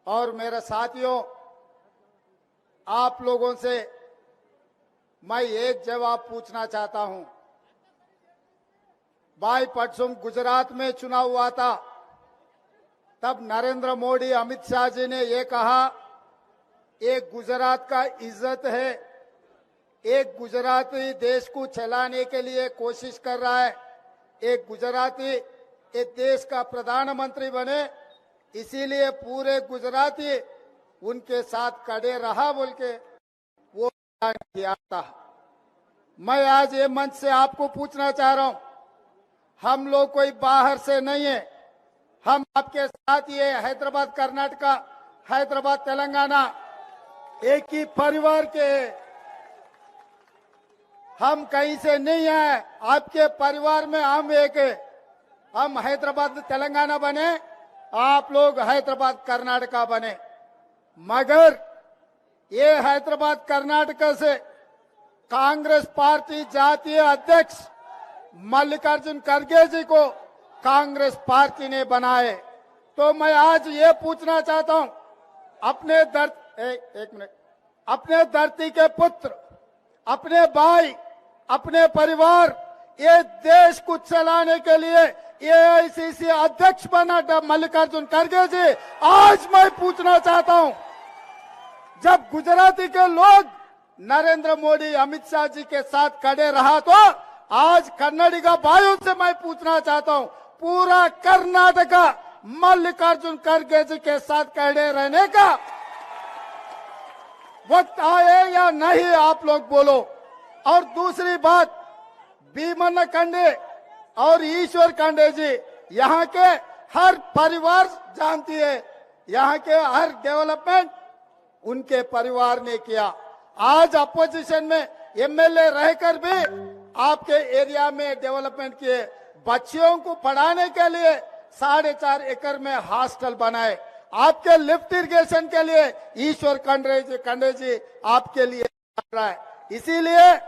और मेरे साथियों, आप लोगों से मैं एक जवाब पूछना चाहता हूं। भाई परसों गुजरात में चुनाव हुआ था, तब नरेंद्र मोदी, अमित शाह जी ने ये कहा, एक गुजरात का इज्जत है, एक गुजराती देश को चलाने के लिए कोशिश कर रहा है, एक गुजराती इस देश का प्रधानमंत्री बने, इसीलिए पूरे गुजराती उनके साथ खड़े रहा बोल के वो किया था। मैं आज ये मंच से आपको पूछना चाह रहा हूं, हम लोग कोई बाहर से नहीं है, हम आपके साथ ये हैदराबाद कर्नाटका, हैदराबाद तेलंगाना एक ही परिवार के हैं। हम कहीं से नहीं आए, आपके परिवार में हम एक है। हम हैदराबाद तेलंगाना बने, आप लोग हैदराबाद कर्नाटका बने, मगर ये हैदराबाद कर्नाटका से कांग्रेस पार्टी जातीय अध्यक्ष मल्लिकार्जुन खड़गे जी को कांग्रेस पार्टी ने बनाए। तो मैं आज ये पूछना चाहता हूं, अपने अपने धरती के पुत्र, अपने भाई, अपने परिवार, ये देश को चलाने के लिए एआईसीसी अध्यक्ष बना मल्लिकार्जुन खड़गे जी, आज मैं पूछना चाहता हूं, जब गुजराती के लोग नरेंद्र मोदी, अमित शाह जी के साथ खड़े रहा, तो आज कन्नडिगा भाइयों से मैं पूछना चाहता हूं, पूरा कर्नाटका मल्लिकार्जुन खड़गे जी के साथ खड़े रहने का वक्त आए या नहीं, आप लोग बोलो। और दूसरी बात, भीमन्ना खंडे और ईश्वर खंडे जी, यहाँ के हर परिवार जानती है, यहाँ के हर डेवलपमेंट उनके परिवार ने किया। आज अपोजिशन में एमएलए रहकर भी आपके एरिया में डेवलपमेंट किए, बच्चियों को पढ़ाने के लिए 4.5 एकड़ में हॉस्टल बनाए, आपके लिफ्ट इरिगेशन के लिए ईश्वर खंडे जी आपके लिए कर रहा है। इसीलिए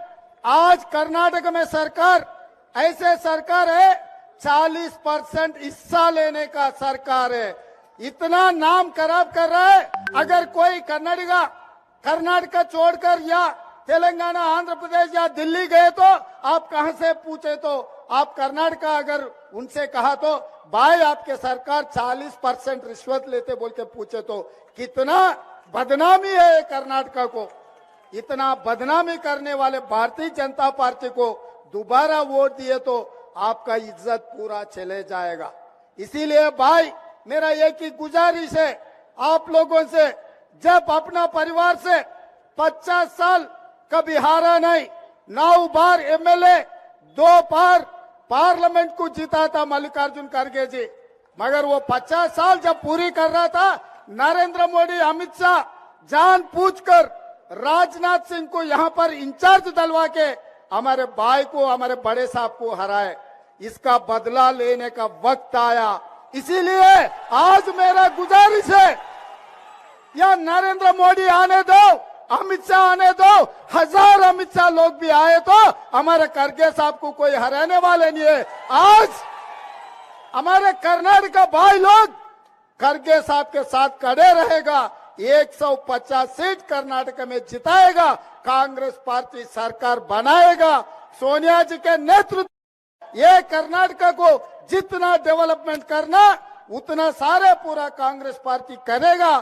आज कर्नाटक में सरकार ऐसे सरकार है, 40% हिस्सा लेने का सरकार है, इतना नाम खराब कर रहा है। अगर कोई कर्नाटका छोड़कर या तेलंगाना, आंध्र प्रदेश या दिल्ली गए तो आप कहां से पूछे, तो आप कर्नाटका अगर उनसे कहा तो भाई आपके सरकार 40% रिश्वत लेते बोल के पूछे, तो कितना बदनामी है कर्नाटका को। इतना बदनामी करने वाले भारतीय जनता पार्टी को दोबारा वोट दिए तो आपका इज्जत पूरा चले जाएगा। इसीलिए भाई मेरा एक ही गुजारिश है आप लोगों से, जब अपना परिवार से 50 साल कभी हारा नहीं, 9 बार एमएलए, 2 बार पार्लियामेंट को जीता था मल्लिकार्जुन खड़गे जी, मगर वो 50 साल जब पूरी कर रहा था, नरेंद्र मोदी, अमित शाह जानबूझकर राजनाथ सिंह को यहां पर इंचार्ज डलवा के हमारे भाई को, हमारे बड़े साहब को हराए। इसका बदला लेने का वक्त आया। इसीलिए आज मेरा गुजारिश है, या नरेंद्र मोदी आने दो, अमित शाह आने दो, 1000 अमित शाह लोग भी आए तो हमारे खड़गे साहब को कोई हराने वाले नहीं है। आज हमारे कर्नाटक का भाई लोग खड़गे साहब के साथ खड़े रहेगा, 150 सीट कर्नाटक में जिताएगा, कांग्रेस पार्टी सरकार बनाएगा। सोनिया जी के नेतृत्व ये कर्नाटक को जितना डेवलपमेंट करना उतना सारे पूरा कांग्रेस पार्टी करेगा।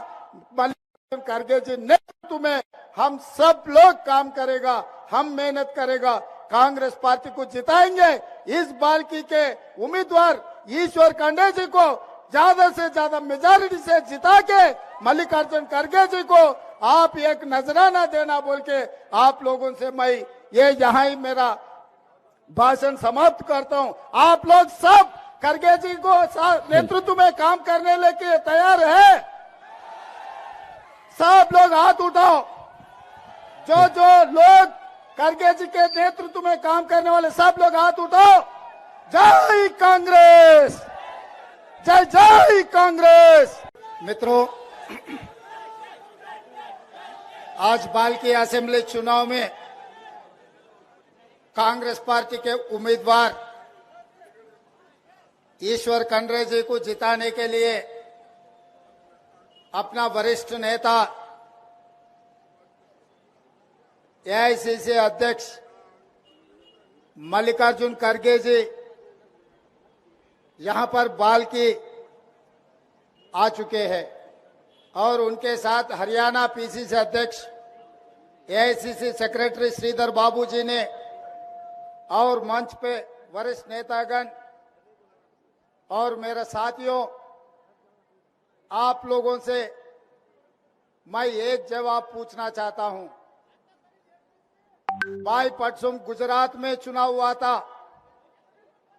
मल्लिकार्जुन खड़गे जी नेतृत्व में हम सब लोग काम करेगा, हम मेहनत करेगा, कांग्रेस पार्टी को जिताएंगे। इस बार की के उम्मीदवार ईश्वर खंडे जी को ज्यादा से ज्यादा मेजॉरिटी से जिता के मल्लिकार्जुन खड़गे जी को आप एक नजराना देना बोल के आप लोगों से मैं ये यहाँ ही मेरा भाषण समाप्त करता हूँ। आप लोग सब खड़गे जी को नेतृत्व में काम करने लेके तैयार है? सब लोग हाथ उठाओ, जो लोग खड़गे जी के नेतृत्व में काम करने वाले सब लोग हाथ उठाओ। जय कांग्रेस, जय जय कांग्रेस। मित्रों, आज बाल्की असेंबली चुनाव में कांग्रेस पार्टी के उम्मीदवार ईश्वर खंडे जी को जिताने के लिए अपना वरिष्ठ नेता एआईसीसी अध्यक्ष मल्लिकार्जुन खड़गे जी यहां पर बाल्की आ चुके हैं और उनके साथ हरियाणा पीसीसी अध्यक्ष एआईसीसी सेक्रेटरी श्रीधर बाबू जी ने और मंच पे वरिष्ठ नेतागण और मेरे साथियों, आप लोगों से मैं एक जवाब पूछना चाहता हूं। भाई पटसुम गुजरात में चुनाव हुआ था,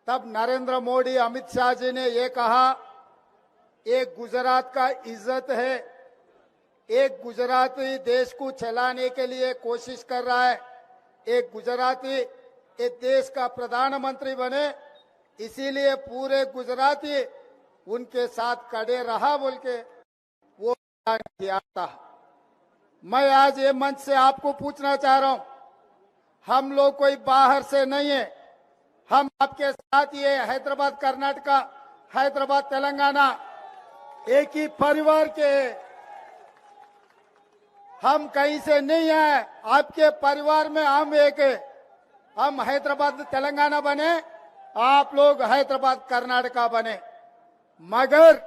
तब नरेंद्र मोदी अमित शाह जी ने ये कहा, एक गुजरात का इज्जत है, एक गुजराती देश को चलाने के लिए कोशिश कर रहा है, एक गुजराती इस देश का प्रधानमंत्री बने, इसीलिए पूरे गुजराती उनके साथ खड़े रहा बोल के वो किया था। मैं आज ये मंच से आपको पूछना चाह रहा हूं, हम लोग कोई बाहर से नहीं है, हम आपके साथ ये हैदराबाद कर्नाटका, हैदराबाद तेलंगाना एक ही परिवार के हैं, हम कहीं से नहीं आए, आपके परिवार में हम एक है। हम हैदराबाद तेलंगाना बने, आप लोग हैदराबाद कर्नाटका बने, मगर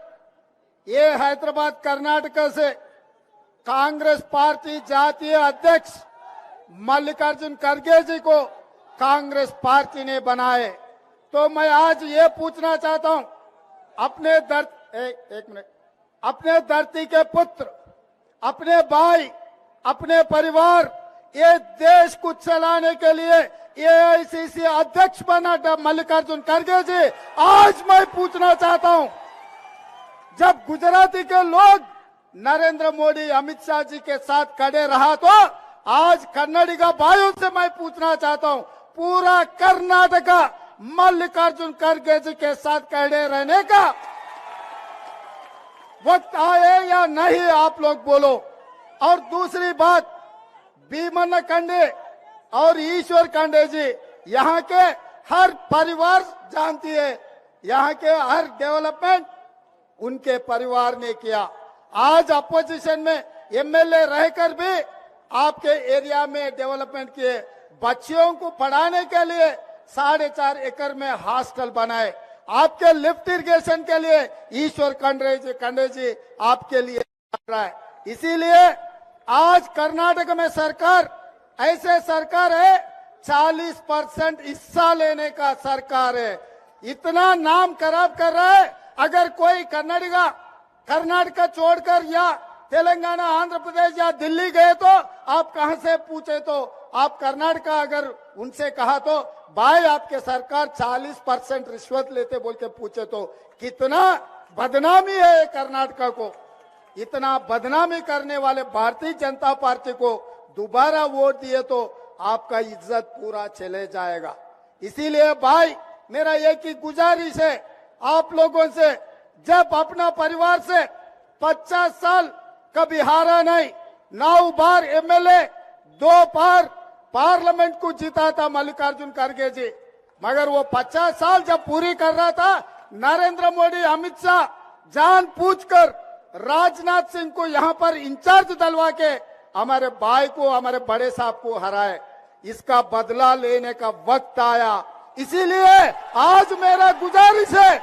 ये हैदराबाद कर्नाटका से कांग्रेस पार्टी जातीय अध्यक्ष मल्लिकार्जुन खड़गे जी को कांग्रेस पार्टी ने बनाए। तो मैं आज ये पूछना चाहता हूं, अपने अपने धरती के पुत्र, अपने भाई, अपने परिवार, ये देश को चलाने के लिए एआईसीसी अध्यक्ष बना मल्लिकार्जुन खड़गे जी, आज मैं पूछना चाहता हूं, जब गुजराती के लोग नरेंद्र मोदी अमित शाह जी के साथ खड़े रहा, तो आज कन्नडिगा भाइयों से मैं पूछना चाहता हूं, पूरा कर्नाटका मल्लिकार्जुन खड़गे जी के साथ खड़े रहने का वक्त आए या नहीं, आप लोग बोलो। और दूसरी बात, भीमन खंडे और ईश्वर खंडे जी यहाँ के हर परिवार जानती है, यहाँ के हर डेवलपमेंट उनके परिवार ने किया। आज अपोजिशन में एमएलए रहकर भी आपके एरिया में डेवलपमेंट किए, बच्चियों को पढ़ाने के लिए 4.5 एकड़ में हॉस्टल बनाए, आपके लिफ्ट इरिगेशन के लिए ईश्वर खंडे जी आपके लिए कर रहा है। इसीलिए आज कर्नाटक में सरकार ऐसे सरकार है, 40% हिस्सा लेने का सरकार है, इतना नाम खराब कर रहा है। अगर कोई कर्नाटका छोड़कर या तेलंगाना, आंध्र प्रदेश या दिल्ली गए तो आप कहां से पूछे, तो आप कर्नाटका अगर उनसे कहा तो भाई आपके सरकार 40% रिश्वत लेते बोल के पूछे तो कितना बदनामी है कर्नाटका को। इतना बदनामी करने वाले भारतीय जनता पार्टी को दोबारा वोट दिए तो आपका इज्जत पूरा चले जाएगा। इसीलिए भाई मेरा एक ही गुजारिश है आप लोगों से, जब अपना परिवार से 50 साल कभी हारा नहीं, 9 बार एमएलए, 2 बार पार्लियामेंट को जीता था मल्लिकार्जुन खड़गे जी, मगर वो 50 साल जब पूरी कर रहा था, नरेंद्र मोदी अमित शाह जानबूझकर राजनाथ सिंह को यहां पर इंचार्ज डलवा के हमारे भाई को, हमारे बड़े साहब को हराए। इसका बदला लेने का वक्त आया। इसीलिए आज मेरा गुजारिश है,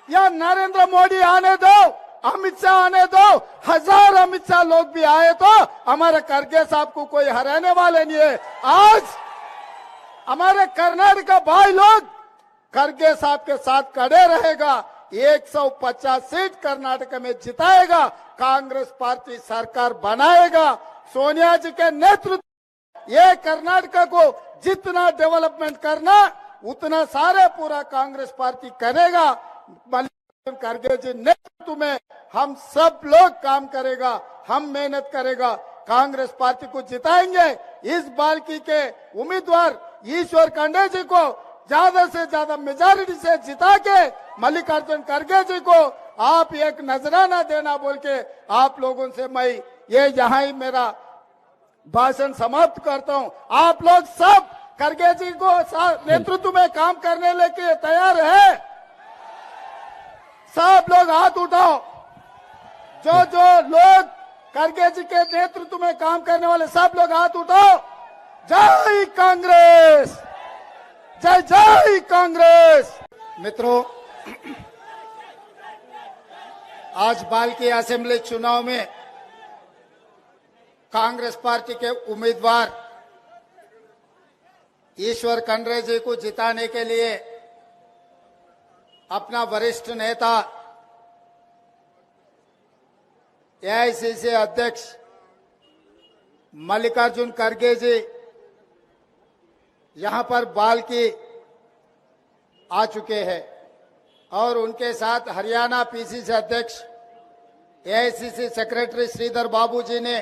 या नरेंद्र मोदी आने दो, अमित शाह आने दो, 1000 अमित शाह लोग भी आए तो हमारे खड़गे साहब को कोई हराने वाले नहीं है। आज हमारे कर्नाटक भाई लोग खड़गे साहब के साथ खड़े रहेगा, 150 सीट कर्नाटक में जिताएगा, कांग्रेस पार्टी सरकार बनाएगा। सोनिया जी के नेतृत्व ये कर्नाटक को जितना डेवलपमेंट करना उतना सारे पूरा कांग्रेस पार्टी करेगा। मल्लिकार्जुन खड़गे जी नेतृत्व में हम सब लोग काम करेगा, हम मेहनत करेगा, कांग्रेस पार्टी को जिताएंगे। इस बाल्की के उम्मीदवार ईश्वर खंडे जी को ज्यादा से ज्यादा मेजॉरिटी से जिता के मल्लिकार्जुन खड़गे जी को आप एक नजराना देना बोल के आप लोगों से मैं ये यहाँ ही मेरा भाषण समाप्त करता हूँ। आप लोग सब खड़गे जी को नेतृत्व में काम करने लेके तैयार है? सब लोग हाथ उठाओ। जो जो लोग खड़गे जी के नेतृत्व में काम करने वाले सब लोग हाथ उठाओ। जय कांग्रेस, जय जय कांग्रेस। मित्रों, आज बाल्की असेंबली चुनाव में कांग्रेस पार्टी के उम्मीदवार ईश्वर खंड्रे जी को जिताने के लिए अपना वरिष्ठ नेता एआईसीसी अध्यक्ष मल्लिकार्जुन खड़गे जी यहां पर बाल्की आ चुके हैं और उनके साथ हरियाणा पीसीसी अध्यक्ष एआईसीसी सेक्रेटरी श्रीधर बाबू जी ने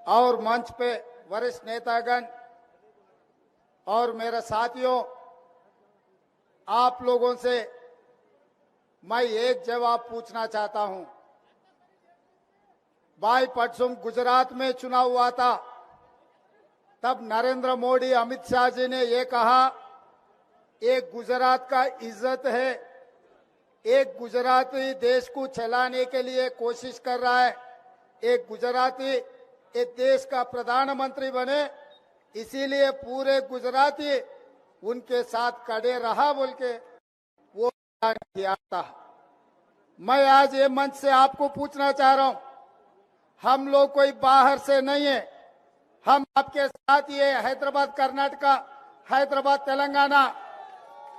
और मंच पे वरिष्ठ नेतागण और मेरे साथियों, आप लोगों से मैं एक जवाब पूछना चाहता हूं। भाई परसों गुजरात में चुनाव हुआ था, तब नरेंद्र मोदी अमित शाह जी ने ये कहा, एक गुजरात का इज्जत है, एक गुजराती देश को चलाने के लिए कोशिश कर रहा है, एक गुजराती इस देश का प्रधानमंत्री बने, इसीलिए पूरे गुजराती उनके साथ खड़े रहा बोल के वो किया था। मैं आज ये मंच से आपको पूछना चाह रहा हूं, हम लोग कोई बाहर से नहीं है, हम आपके साथ ये हैदराबाद कर्नाटका, हैदराबाद तेलंगाना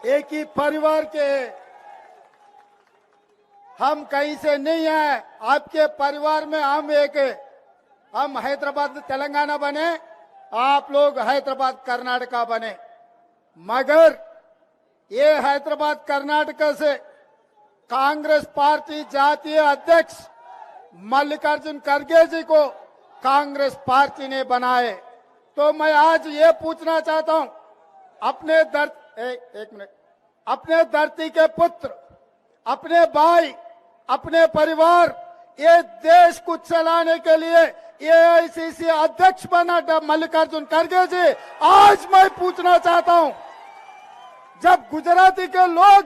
एक ही परिवार के हैं। हम कहीं से नहीं है, आपके परिवार में हम एक है। हम हैदराबाद तेलंगाना बने, आप लोग हैदराबाद कर्नाटका बने, मगर ये हैदराबाद कर्नाटका से कांग्रेस पार्टी जातीय अध्यक्ष मल्लिकार्जुन खड़गे जी को कांग्रेस पार्टी ने बनाए। तो मैं आज ये पूछना चाहता हूं, अपने धरती के पुत्र, अपने भाई, अपने परिवार, ये देश को चलाने के लिए एआईसीसी अध्यक्ष बना मल्लिकार्जुन खड़गे जी। आज मैं पूछना चाहता हूं, जब गुजराती के लोग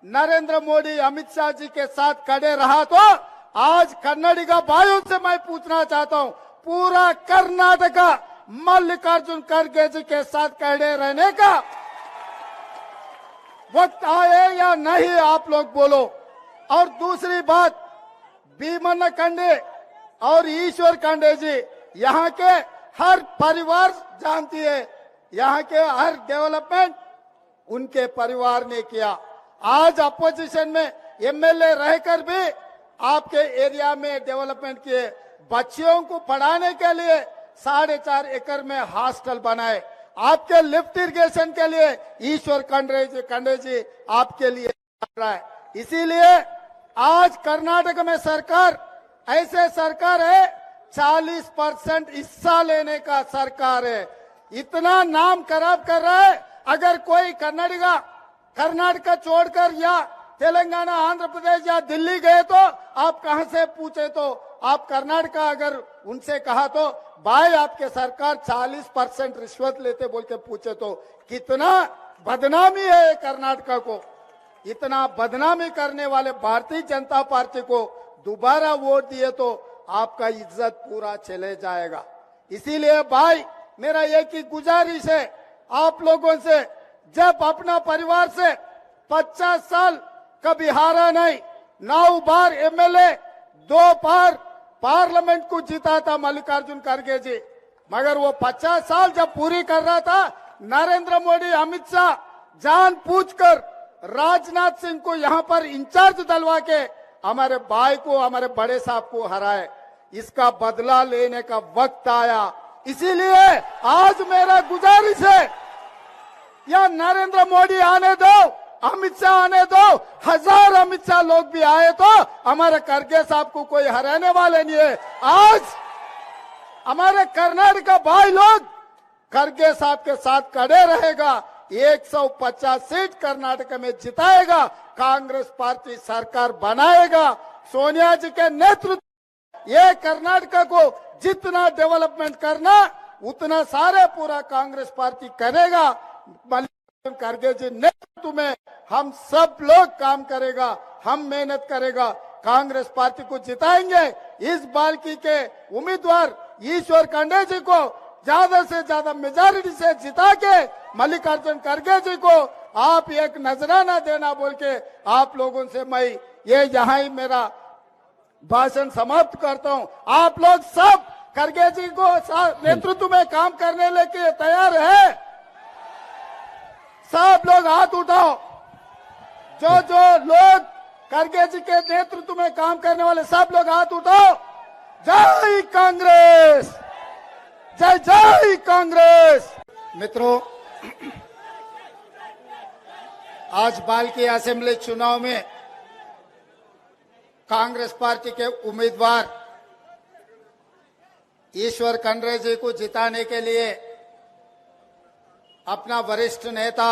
नरेंद्र मोदी अमित शाह जी के साथ खड़े रहा, तो आज कन्नडिगा भाइयों से मैं पूछना चाहता हूं, पूरा कर्नाटका मल्लिकार्जुन खड़गे जी के साथ खड़े रहने का वक्त आए या नहीं, आप लोग बोलो। और दूसरी बात, भीमन खंडे और ईश्वर खंडे जी यहाँ के हर परिवार जानती है, यहाँ के हर डेवलपमेंट उनके परिवार ने किया। आज अपोजिशन में एमएलए रहकर भी आपके एरिया में डेवलपमेंट किए, बच्चियों को पढ़ाने के लिए 4.5 एकड़ में हॉस्टल बनाए, आपके लिफ्ट इरिगेशन के लिए ईश्वर खंडे जी आपके लिए कर रहा है। इसीलिए आज कर्नाटक में सरकार ऐसे सरकार है, 40% हिस्सा लेने का सरकार है, इतना नाम खराब कर रहा है। अगर कोई कर्नाटका छोड़कर या तेलंगाना, आंध्र प्रदेश या दिल्ली गए तो आप कहां से पूछे, तो आप कर्नाटका अगर उनसे कहा तो भाई आपके सरकार 40% रिश्वत लेते बोल के पूछे तो कितना बदनामी है कर्नाटका को। इतना बदनामी करने वाले भारतीय जनता पार्टी को दोबारा वोट दिए तो आपका इज्जत पूरा चले जाएगा। इसीलिए भाई मेरा एक ही गुजारिश है आप लोगों से, जब अपना परिवार से 50 साल कभी हारा नहीं, 9 बार एमएलए, 2 बार पार्लियामेंट को जीता था मल्लिकार्जुन खड़गे जी, मगर वो 50 साल जब पूरी कर रहा था, नरेंद्र मोदी अमित शाह जानबूझकर राजनाथ सिंह को यहां पर इंचार्ज डलवा के हमारे भाई को, हमारे बड़े साहब को हराए। इसका बदला लेने का वक्त आया। इसीलिए आज मेरा गुजारिश है, या नरेंद्र मोदी आने दो, अमित शाह आने दो, 1000 अमित शाह लोग भी आए तो हमारे खड़गे साहब को कोई हराने वाले नहीं है। आज हमारे कर्नाटका भाई लोग खड़गे साहब के साथ खड़े रहेगा, 150 सीट कर्नाटक में जिताएगा, कांग्रेस पार्टी सरकार बनाएगा। सोनिया जी के नेतृत्व ये कर्नाटका को जितना डेवलपमेंट करना उतना सारे पूरा कांग्रेस पार्टी करेगा। मल्लिकार्जुन खड़गे जी नेतृत्व में हम सब लोग काम करेगा, हम मेहनत करेगा। कांग्रेस पार्टी को जिताएंगे। इस बाल्की के उम्मीदवार ईश्वर खंडे जी को ज्यादा से ज्यादा मेजॉरिटी से जिता के मल्लिकार्जुन खड़गे जी को आप एक नजराना देना बोल के आप लोगों से मैं ये यहाँ ही मेरा भाषण समाप्त करता हूँ। आप लोग सब खड़गे जी को नेतृत्व में काम करने लेके तैयार है? सब लोग हाथ उठाओ। जो लोग खड़गे जी के नेतृत्व में काम करने वाले सब लोग हाथ उठाओ। जय कांग्रेस, जय जय कांग्रेस। मित्रों, आज बाल्की असेंबली चुनाव में कांग्रेस पार्टी के उम्मीदवार ईश्वर खंडे जी को जिताने के लिए अपना वरिष्ठ नेता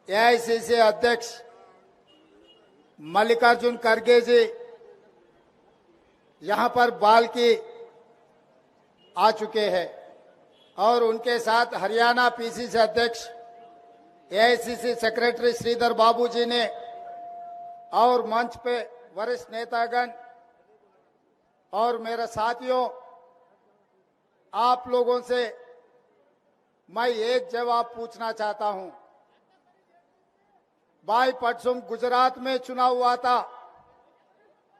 एआईसीसी अध्यक्ष मल्लिकार्जुन खड़गे जी यहां पर बाल्की आ चुके हैं और उनके साथ हरियाणा पीसीसी अध्यक्ष एआईसीसी सेक्रेटरी श्रीधर बाबू जी ने और मंच पे वरिष्ठ नेतागण और मेरे साथियों, आप लोगों से मैं एक जवाब पूछना चाहता हूं। भाई परसों गुजरात में चुनाव हुआ था,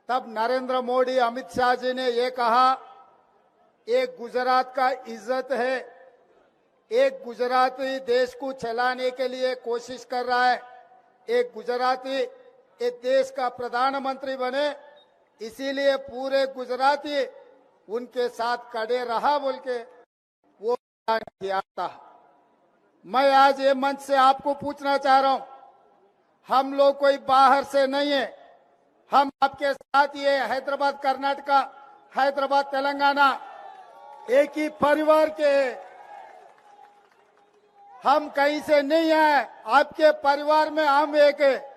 तब नरेंद्र मोदी अमित शाह जी ने ये कहा, एक गुजरात का इज्जत है, एक गुजराती देश को चलाने के लिए कोशिश कर रहा है, एक गुजराती इस देश का प्रधानमंत्री बने, इसीलिए पूरे गुजराती उनके साथ खड़े रहा बोल के वो किया था। मैं आज ये मंच से आपको पूछना चाह रहा हूं, हम लोग कोई बाहर से नहीं है, हम आपके साथ ये हैदराबाद कर्नाटका, हैदराबाद तेलंगाना एक ही परिवार के हैं। हम कहीं से नहीं है, आपके परिवार में हम एक है।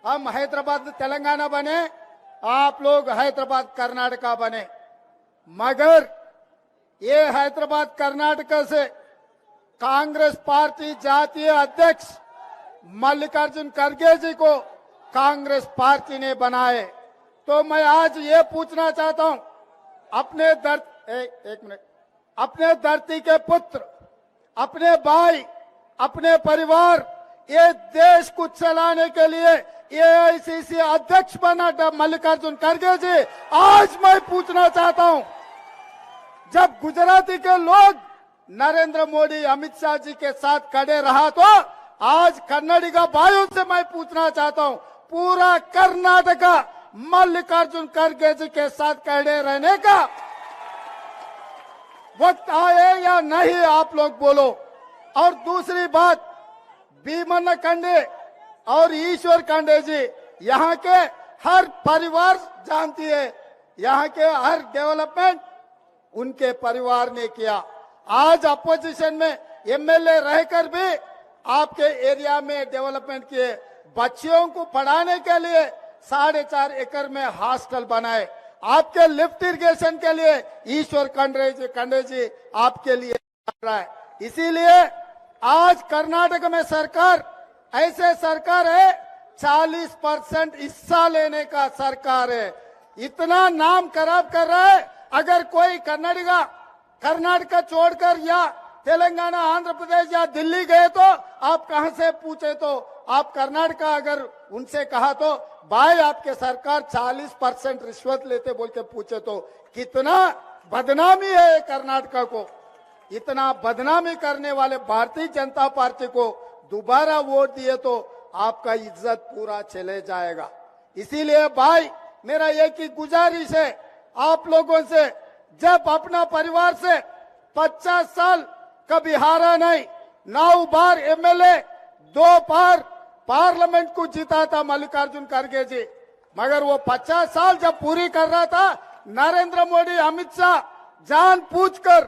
हम हैदराबाद तेलंगाना बने, आप लोग हैदराबाद कर्नाटका बने, मगर ये हैदराबाद कर्नाटका से कांग्रेस पार्टी जातीय अध्यक्ष मल्लिकार्जुन खड़गे जी को कांग्रेस पार्टी ने बनाए। तो मैं आज ये पूछना चाहता हूं, अपने धरती के पुत्र, अपने भाई, अपने परिवार, ये देश को चलाने के लिए एआईसीसी अध्यक्ष बना मल्लिकार्जुन खड़गे जी, आज मैं पूछना चाहता हूं, जब गुजराती के लोग नरेंद्र मोदी अमित शाह जी के साथ खड़े रहा, तो आज कन्नडिगा भाइयों से मैं पूछना चाहता हूं, पूरा कर्नाटका मल्लिकार्जुन खड़गे जी के साथ खड़े रहने का वक्त आए या नहीं, आप लोग बोलो। और दूसरी बात, भीमन खंडे और ईश्वर खंडे जी यहाँ के हर परिवार जानती है, यहाँ के हर डेवलपमेंट उनके परिवार ने किया। आज अपोजिशन में एमएलए रहकर भी आपके एरिया में डेवलपमेंट किए, बच्चियों को पढ़ाने के लिए 4.5 एकड़ में हॉस्टल बनाए, आपके लिफ्ट इरिगेशन के लिए ईश्वर खंडे जी आपके लिए कर रहा है। इसीलिए आज कर्नाटक में सरकार ऐसे सरकार है, 40% हिस्सा लेने का सरकार है, इतना नाम खराब कर रहा है। अगर कोई कर्नाटका छोड़कर या तेलंगाना, आंध्र प्रदेश या दिल्ली गए तो आप कहां से पूछे, तो आप कर्नाटका अगर उनसे कहा तो भाई आपके सरकार 40% रिश्वत लेते बोल के पूछे तो कितना बदनामी है कर्नाटका को। इतना बदनामी करने वाले भारतीय जनता पार्टी को दोबारा वोट दिए तो आपका इज्जत पूरा चले जाएगा। इसीलिए भाई मेरा एक ही गुजारिश है आप लोगों से, जब अपना परिवार से 50 साल कभी हारा नहीं, 9 बार एमएलए, 2 बार पार्लियामेंट को जीता था मल्लिकार्जुन खड़गे जी, मगर वो 50 साल जब पूरी कर रहा था, नरेंद्र मोदी अमित शाह जानबूझकर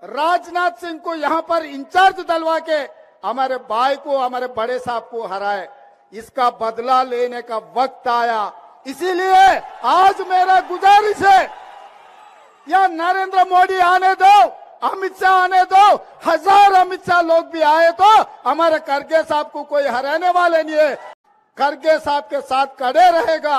राजनाथ सिंह को यहां पर इंचार्ज डलवा के हमारे भाई को, हमारे बड़े साहब को हराए। इसका बदला लेने का वक्त आया। इसीलिए आज मेरा गुजारिश है, या नरेंद्र मोदी आने दो, अमित शाह आने दो, 1000 अमित शाह लोग भी आए तो हमारे खड़गे साहब को कोई हराने वाले नहीं है। खड़गे साहब के साथ खड़े रहेगा